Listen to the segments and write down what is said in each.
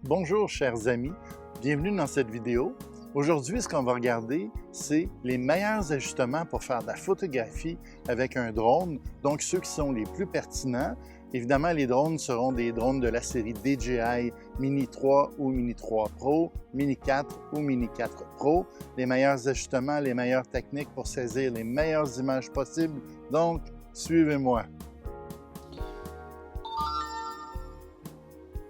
Bonjour chers amis, bienvenue dans cette vidéo. Aujourd'hui, ce qu'on va regarder, c'est les meilleurs ajustements pour faire de la photographie avec un drone, donc ceux qui sont les plus pertinents. Évidemment, les drones seront des drones de la série DJI Mini 3 ou Mini 3 Pro, Mini 4 ou Mini 4 Pro. Les meilleurs ajustements, les meilleures techniques pour saisir les meilleures images possibles. Donc, suivez-moi.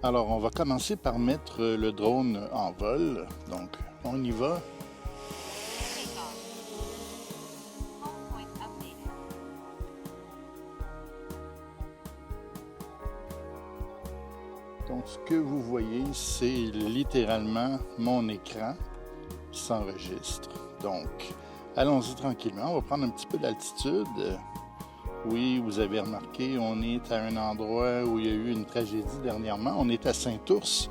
Alors, on va commencer par mettre le drone en vol. Donc, on y va. Donc, ce que vous voyez, c'est littéralement mon écran qui s'enregistre. Donc, allons-y tranquillement. On va prendre un petit peu d'altitude. Oui, vous avez remarqué, on est à un endroit où il y a eu une tragédie dernièrement. On est à Saint-Ours.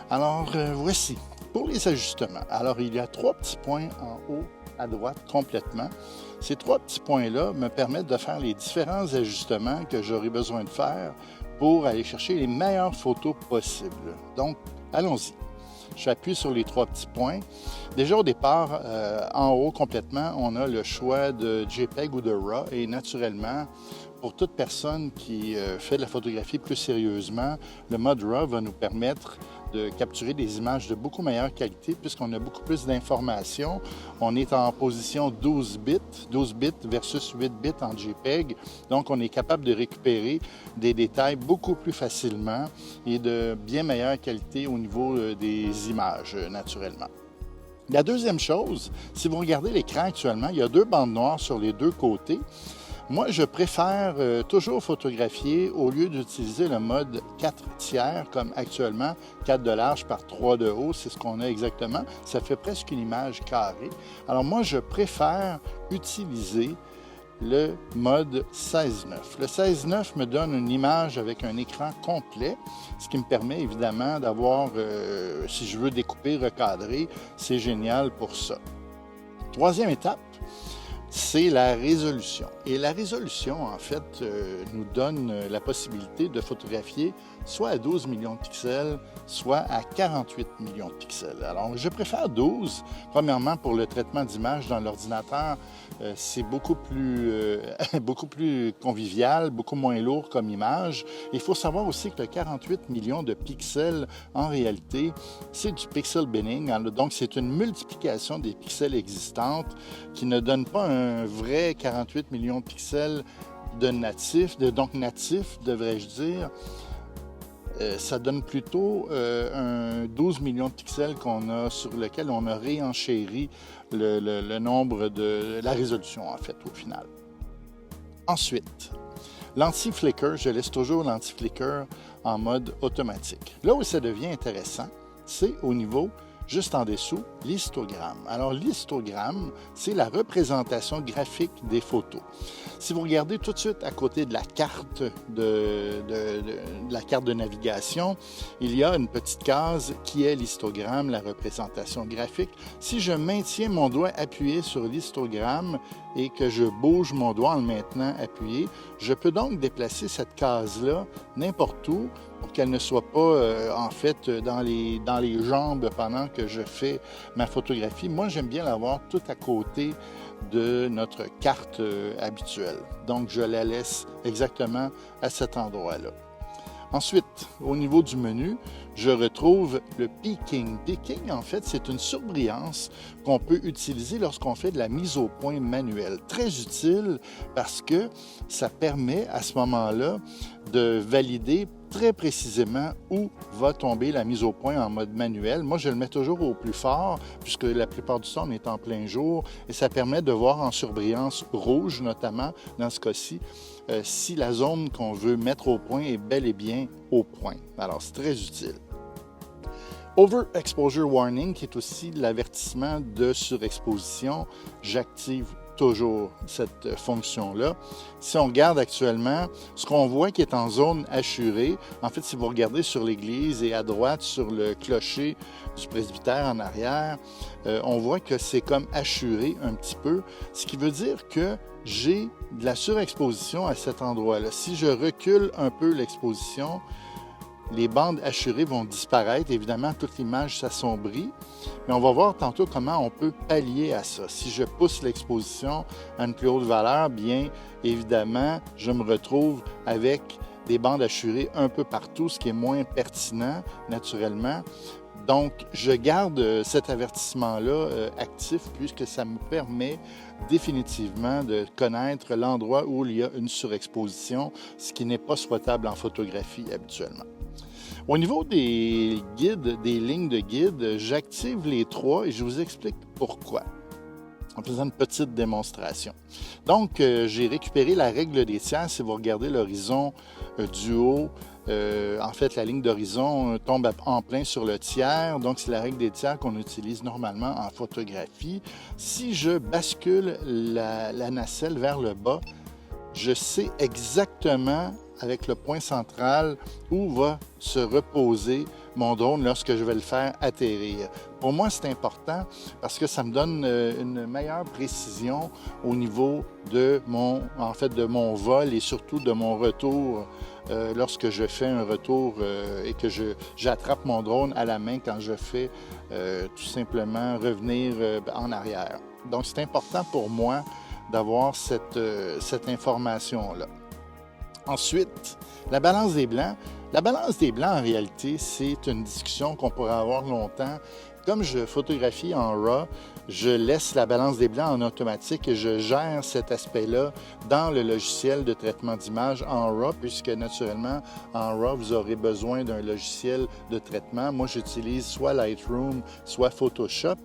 Alors, voici, pour les ajustements. Alors, il y a 3 petits points en haut à droite complètement. Ces 3 petits points-là me permettent de faire les différents ajustements que j'aurai besoin de faire pour aller chercher les meilleures photos possibles. Donc, allons-y. J'appuie sur les 3 petits points. Déjà au départ, en haut complètement, on a le choix de JPEG ou de RAW et naturellement, pour toute personne qui fait de la photographie plus sérieusement, le mode RAW va nous permettre de capturer des images de beaucoup meilleure qualité puisqu'on a beaucoup plus d'informations. On est en position 12 bits versus 8 bits en JPEG. Donc, on est capable de récupérer des détails beaucoup plus facilement et de bien meilleure qualité au niveau des images, naturellement. La deuxième chose, si vous regardez l'écran actuellement, il y a 2 bandes noires sur les 2 côtés. Moi, je préfère toujours photographier au lieu d'utiliser le mode 4 tiers comme actuellement, 4 de large par 3 de haut, c'est ce qu'on a exactement. Ça fait presque une image carrée. Alors moi, je préfère utiliser le mode 16:9. Le 16:9 me donne une image avec un écran complet, ce qui me permet évidemment d'avoir, si je veux découper, recadrer, c'est génial pour ça. Troisième étape, c'est la résolution. Et la résolution, en fait, nous donne la possibilité de photographier soit à 12 millions de pixels, soit à 48 millions de pixels. Alors, je préfère 12. Premièrement, pour le traitement d'image dans l'ordinateur, c'est beaucoup plus convivial, beaucoup moins lourd comme image. Il faut savoir aussi que le 48 millions de pixels, en réalité, c'est du pixel binning. Donc, c'est une multiplication des pixels existantes qui ne donne pas un vrai 48 millions de pixels de natif, donc natif, devrais-je dire. Ça donne plutôt un 12 millions de pixels qu'on a, sur lequel on a réenchéri le nombre de la résolution, en fait, au final. Ensuite, l'anti-flicker, je laisse toujours l'anti-flicker en mode automatique. Là où ça devient intéressant, c'est au niveau juste en dessous, l'histogramme. Alors, l'histogramme, c'est la représentation graphique des photos. Si vous regardez tout de suite à côté de la carte la carte de navigation, il y a une petite case qui est l'histogramme, la représentation graphique. Si je maintiens mon doigt appuyé sur l'histogramme et que je bouge mon doigt en le maintenant appuyé, je peux donc déplacer cette case-là n'importe où pour qu'elle ne soit pas, en fait, dans les jambes pendant que je fais ma photographie. Moi, j'aime bien l'avoir tout à côté de notre carte habituelle. Donc, je la laisse exactement à cet endroit-là. Ensuite, au niveau du menu, je retrouve le peaking. Peaking, en fait, c'est une surbrillance qu'on peut utiliser lorsqu'on fait de la mise au point manuelle. Très utile parce que ça permet à ce moment-là de valider très précisément où va tomber la mise au point en mode manuel. Moi, je le mets toujours au plus fort puisque la plupart du temps, on est en plein jour et ça permet de voir en surbrillance rouge, notamment dans ce cas-ci, si la zone qu'on veut mettre au point est bel et bien au point. Alors, c'est très utile. Overexposure Warning, qui est aussi l'avertissement de surexposition, j'active toujours cette fonction-là. Si on regarde actuellement, ce qu'on voit qui est en zone hachurée, en fait, si vous regardez sur l'église et à droite sur le clocher du presbytère en arrière, on voit que c'est comme hachuré un petit peu, ce qui veut dire que j'ai de la surexposition à cet endroit-là. Si je recule un peu l'exposition, les bandes hachurées vont disparaître. Évidemment, toute l'image s'assombrit. Mais on va voir tantôt comment on peut pallier à ça. Si je pousse l'exposition à une plus haute valeur, bien évidemment, je me retrouve avec des bandes hachurées un peu partout, ce qui est moins pertinent naturellement. Donc, je garde cet avertissement-là actif puisque ça me permet définitivement de connaître l'endroit où il y a une surexposition, ce qui n'est pas souhaitable en photographie habituellement. Au niveau des guides, des lignes de guide, j'active les 3 et je vous explique pourquoi en faisant une petite démonstration. Donc, j'ai récupéré la règle des tiers. Si vous regardez l'horizon du haut, en fait, la ligne d'horizon tombe en plein sur le tiers. Donc, c'est la règle des tiers qu'on utilise normalement en photographie. Si je bascule la nacelle vers le bas, je sais exactement avec le point central où va se reposer mon drone lorsque je vais le faire atterrir. Pour moi, c'est important parce que ça me donne une meilleure précision au niveau de mon vol et surtout de mon retour lorsque je fais un retour et que j'attrape mon drone à la main quand je fais tout simplement revenir en arrière. Donc, c'est important pour moi d'avoir cette information-là. Ensuite, la balance des blancs. La balance des blancs, en réalité, c'est une discussion qu'on pourrait avoir longtemps. Comme je photographie en RAW, je laisse la balance des blancs en automatique et je gère cet aspect-là dans le logiciel de traitement d'image en RAW, puisque naturellement, en RAW, vous aurez besoin d'un logiciel de traitement. Moi, j'utilise soit Lightroom, soit Photoshop.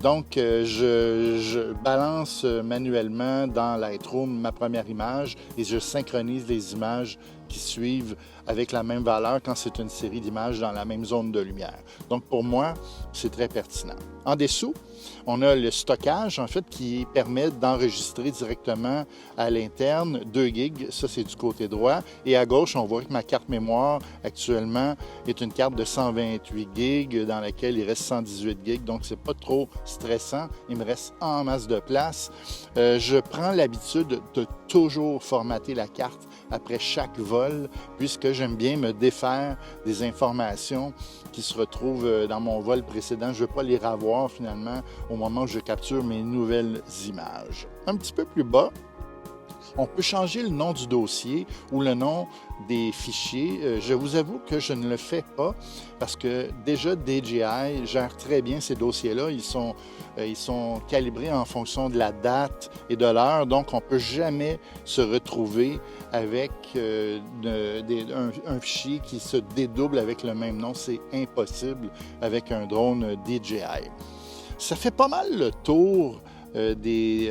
Donc, je balance manuellement dans Lightroom ma première image et je synchronise les images qui suivent avec la même valeur quand c'est une série d'images dans la même zone de lumière. Donc, pour moi, c'est très pertinent. En dessous, on a le stockage, en fait, qui permet d'enregistrer directement à l'interne 2 gigs. Ça, c'est du côté droit. Et à gauche, on voit que ma carte mémoire, actuellement, est une carte de 128 gigs dans laquelle il reste 118 gigs. Donc, c'est pas trop stressant. Il me reste en masse de place. Je prends l'habitude de toujours formater la carte après chaque vol, puisque j'aime bien me défaire des informations qui se retrouvent dans mon vol précédent. Je ne veux pas les revoir finalement au moment où je capture mes nouvelles images. Un petit peu plus bas, on peut changer le nom du dossier ou le nom des fichiers. Je vous avoue que je ne le fais pas parce que déjà DJI gère très bien ces dossiers-là. Ils sont calibrés en fonction de la date et de l'heure, donc on ne peut jamais se retrouver avec un fichier qui se dédouble avec le même nom. C'est impossible avec un drone DJI. Ça fait pas mal le tour des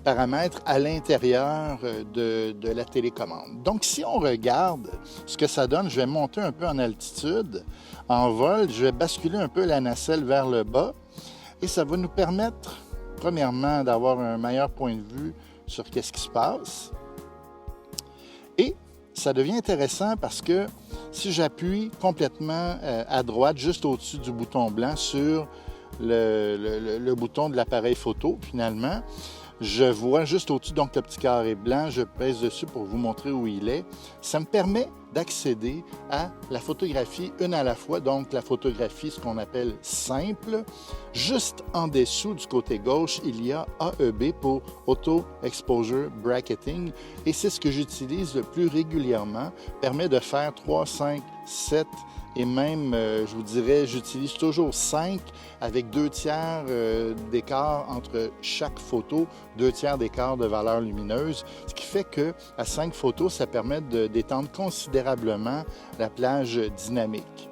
paramètres à l'intérieur de la télécommande. Donc, si on regarde ce que ça donne, je vais monter un peu en altitude. En vol, je vais basculer un peu la nacelle vers le bas et ça va nous permettre, premièrement, d'avoir un meilleur point de vue sur qu'est-ce qui se passe. Et ça devient intéressant parce que si j'appuie complètement à droite, juste au-dessus du bouton blanc sur le bouton de l'appareil photo, finalement, je vois juste au-dessus, donc le petit carré blanc, je pèse dessus pour vous montrer où il est. Ça me permet d'accéder à la photographie une à la fois, donc la photographie, ce qu'on appelle simple. Juste en dessous, du côté gauche, il y a AEB pour Auto Exposure Bracketing et c'est ce que j'utilise le plus régulièrement. Permet de faire 3, 5, 7 et même, je vous dirais, j'utilise toujours 5 avec 2 tiers d'écart entre chaque photo, 2 tiers d'écart de valeur lumineuse, ce qui fait qu'à 5 photos, ça permet d'étendre considérablement la plage dynamique.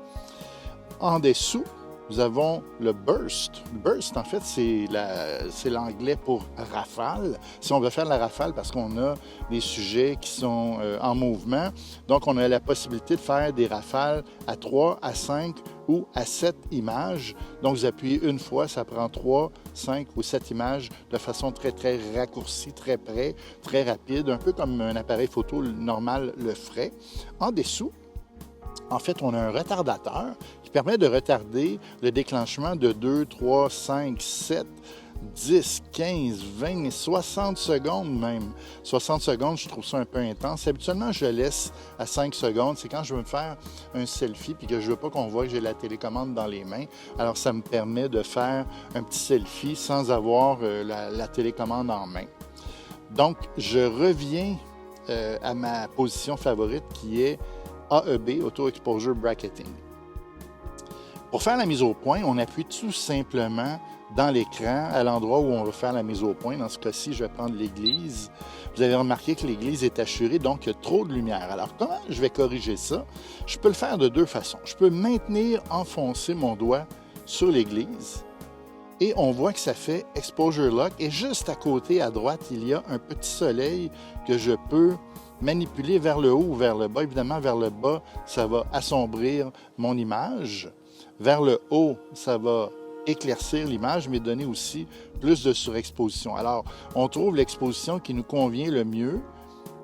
En dessous, nous avons le burst. Le burst, en fait, c'est l'anglais pour rafale. Si on veut faire la rafale parce qu'on a des sujets qui sont en mouvement, donc on a la possibilité de faire des rafales à 3, à 5 ou à 7 images. Donc, vous appuyez une fois, ça prend 3, 5 ou 7 images de façon très, très raccourcie, très près, très rapide, un peu comme un appareil photo normal le ferait. En dessous, en fait, on a un retardateur qui permet de retarder le déclenchement de 2, 3, 5, 7, 10, 15, 20, 60 secondes même. 60 secondes, je trouve ça un peu intense. Habituellement, je laisse à 5 secondes. C'est quand je veux me faire un selfie puis que je veux pas qu'on voit que j'ai la télécommande dans les mains. Alors, ça me permet de faire un petit selfie sans avoir la télécommande en main. Donc, je reviens à ma position favorite qui est AEB, Auto Exposure Bracketing. Pour faire la mise au point, on appuie tout simplement dans l'écran, à l'endroit où on va faire la mise au point. Dans ce cas-ci, je vais prendre l'église. Vous avez remarqué que l'église est assurée, donc il y a trop de lumière. Alors, comment je vais corriger ça? Je peux le faire de deux façons. Je peux maintenir enfoncé mon doigt sur l'église et on voit que ça fait Exposure Lock. Et juste à côté, à droite, il y a un petit soleil que je peux manipuler vers le haut ou vers le bas. Évidemment, vers le bas, ça va assombrir mon image. Vers le haut, ça va éclaircir l'image, mais donner aussi plus de surexposition. Alors, on trouve l'exposition qui nous convient le mieux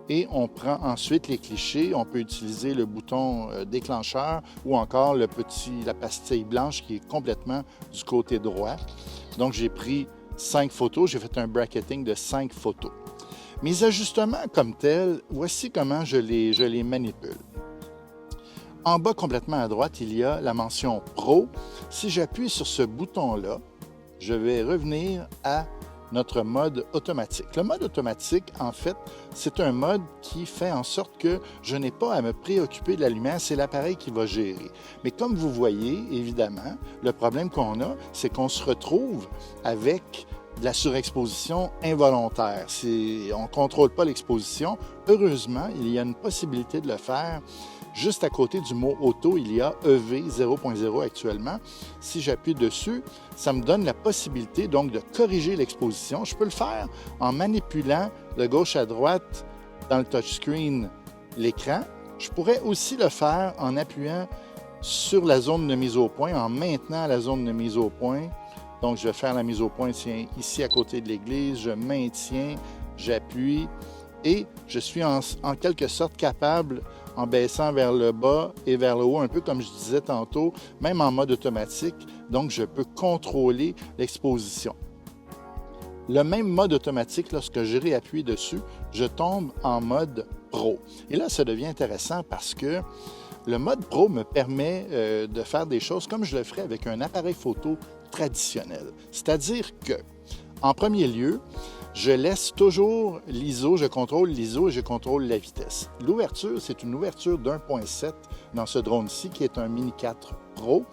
et on prend ensuite les clichés. On peut utiliser le bouton déclencheur ou encore la pastille blanche qui est complètement du côté droit. Donc, j'ai pris 5 photos. J'ai fait un bracketing de 5 photos. Mes ajustements comme tels, voici comment je les manipule. En bas, complètement à droite, il y a la mention Pro. Si j'appuie sur ce bouton-là, je vais revenir à notre mode automatique. Le mode automatique, en fait, c'est un mode qui fait en sorte que je n'ai pas à me préoccuper de la lumière, c'est l'appareil qui va gérer. Mais comme vous voyez, évidemment, le problème qu'on a, c'est qu'on se retrouve avec de la surexposition involontaire. On ne contrôle pas l'exposition. Heureusement, il y a une possibilité de le faire. Juste à côté du mot « Auto », il y a EV 0.0 actuellement. Si j'appuie dessus, ça me donne la possibilité donc de corriger l'exposition. Je peux le faire en manipulant de gauche à droite dans le touchscreen l'écran. Je pourrais aussi le faire en appuyant sur la zone de mise au point, en maintenant la zone de mise au point. Donc, je vais faire la mise au point ici à côté de l'église. Je maintiens, j'appuie et je suis en quelque sorte capable, en baissant vers le bas et vers le haut, un peu comme je disais tantôt, même en mode automatique. Donc, je peux contrôler l'exposition. Le même mode automatique, lorsque je réappuie dessus, je tombe en mode Pro. Et là, ça devient intéressant parce que le mode Pro me permet de faire des choses comme je le ferais avec un appareil photo traditionnel. C'est-à-dire que, en premier lieu, je laisse toujours l'ISO, je contrôle l'ISO et je contrôle la vitesse. L'ouverture, c'est une ouverture d'1.7 dans ce drone-ci qui est un Mini 4 Pro.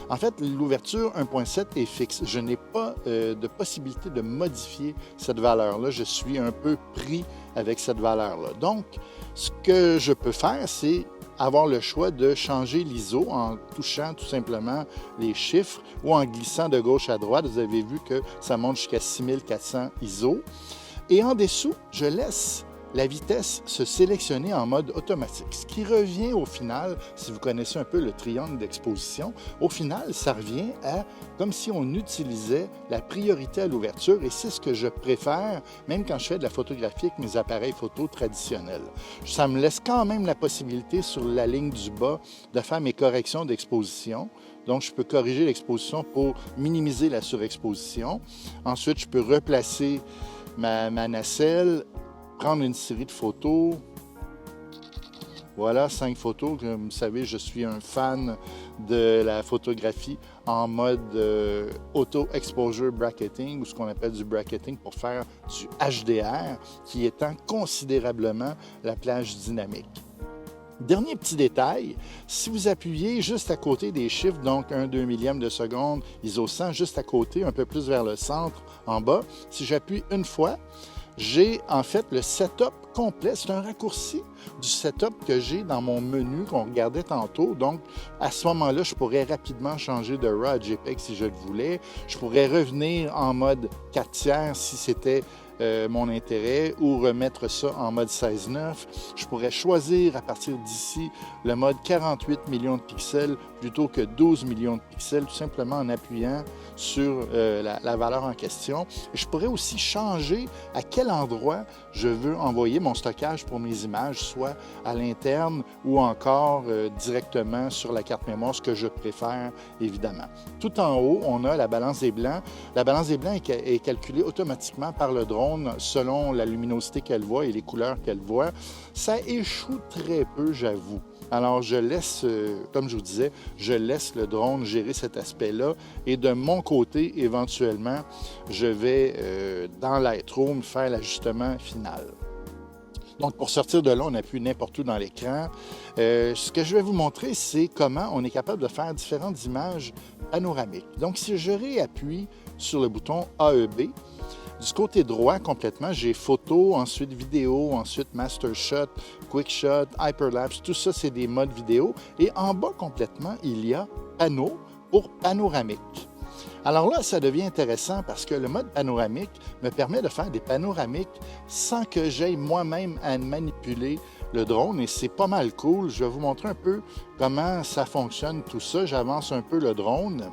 En fait, l'ouverture 1.7 est fixe. Je n'ai pas de possibilité de modifier cette valeur-là. Je suis un peu pris avec cette valeur-là. Donc, ce que je peux faire, c'est avoir le choix de changer l'ISO en touchant tout simplement les chiffres ou en glissant de gauche à droite. Vous avez vu que ça monte jusqu'à 6400 ISO. Et en dessous, je laisse la vitesse se sélectionner en mode automatique. Ce qui revient au final, si vous connaissez un peu le triangle d'exposition, au final, ça revient à comme si on utilisait la priorité à l'ouverture et c'est ce que je préfère, même quand je fais de la photographie avec mes appareils photo traditionnels. Ça me laisse quand même la possibilité sur la ligne du bas de faire mes corrections d'exposition. Donc, je peux corriger l'exposition pour minimiser la surexposition. Ensuite, je peux replacer ma nacelle, prendre une série de photos. Voilà, 5 photos. Comme vous savez, je suis un fan de la photographie en mode Auto Exposure Bracketing ou ce qu'on appelle du bracketing pour faire du HDR qui étend considérablement la plage dynamique. Dernier petit détail, si vous appuyez juste à côté des chiffres, donc 1/2 millième de seconde, ISO 100, juste à côté, un peu plus vers le centre, en bas, si j'appuie une fois, j'ai en fait le setup complet. C'est un raccourci du setup que j'ai dans mon menu qu'on regardait tantôt. Donc, à ce moment-là, je pourrais rapidement changer de RAW à JPEG si je le voulais. Je pourrais revenir en mode 4/3 si c'était mon intérêt ou remettre ça en mode 16:9. Je pourrais choisir à partir d'ici le mode 48 millions de pixels plutôt que 12 millions de pixels, tout simplement en appuyant sur la valeur en question. Et je pourrais aussi changer à quel endroit je veux envoyer mon stockage pour mes images, soit à l'interne ou encore directement sur la carte mémoire, ce que je préfère évidemment. Tout en haut, on a la balance des blancs. La balance des blancs est calculée automatiquement par le drone selon la luminosité qu'elle voit et les couleurs qu'elle voit. Ça échoue très peu, j'avoue. Alors, je laisse, comme je vous disais, je laisse le drone gérer cet aspect-là et de mon côté, éventuellement, je vais dans Lightroom faire l'ajustement final. Donc, pour sortir de là, on appuie n'importe où dans l'écran. Ce que je vais vous montrer, c'est comment on est capable de faire différentes images panoramiques. Donc, si je réappuie sur le bouton AEB, du côté droit, complètement, j'ai photo, ensuite vidéo, ensuite master shot, quick shot, hyperlapse, tout ça, c'est des modes vidéo. Et en bas, complètement, il y a panneau pour panoramique. Alors là, ça devient intéressant parce que le mode panoramique me permet de faire des panoramiques sans que j'aille moi-même à manipuler le drone et c'est pas mal cool. Je vais vous montrer un peu comment ça fonctionne tout ça. J'avance un peu le drone.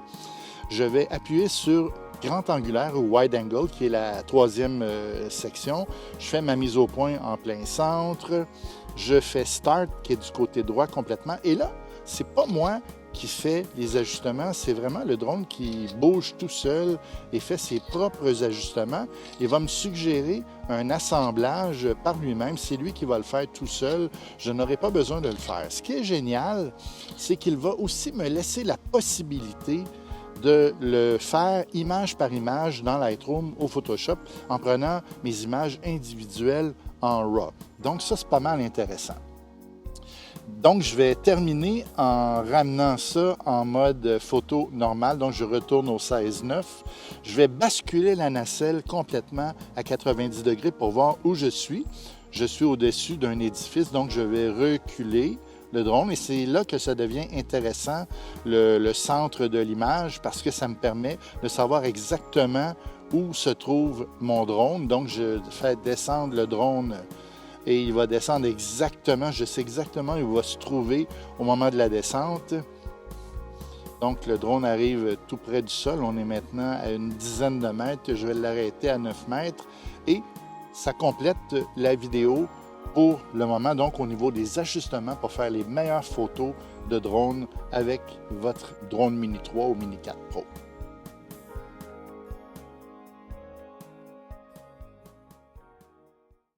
Je vais appuyer sur grand angulaire ou wide angle, qui est la troisième section. Je fais ma mise au point en plein centre. Je fais start, qui est du côté droit complètement. Et là, c'est pas moi qui fait les ajustements, c'est vraiment le drone qui bouge tout seul et fait ses propres ajustements. Il va me suggérer un assemblage par lui-même. C'est lui qui va le faire tout seul. Je n'aurai pas besoin de le faire. Ce qui est génial, c'est qu'il va aussi me laisser la possibilité de le faire image par image dans Lightroom au Photoshop en prenant mes images individuelles en RAW. Donc ça, c'est pas mal intéressant. Donc, je vais terminer en ramenant ça en mode photo normal. Donc, je retourne au 16:9. Je vais basculer la nacelle complètement à 90 degrés pour voir où je suis. Je suis au-dessus d'un édifice, donc je vais reculer le drone et c'est là que ça devient intéressant, le centre de l'image, parce que ça me permet de savoir exactement où se trouve mon drone. Donc, je fais descendre le drone et il va descendre exactement, je sais exactement où il va se trouver au moment de la descente. Donc, le drone arrive tout près du sol. On est maintenant à une dizaine de mètres. Je vais l'arrêter à 9 mètres et ça complète la vidéo pour le moment, donc au niveau des ajustements pour faire les meilleures photos de drone avec votre drone Mini 3 ou Mini 4 Pro.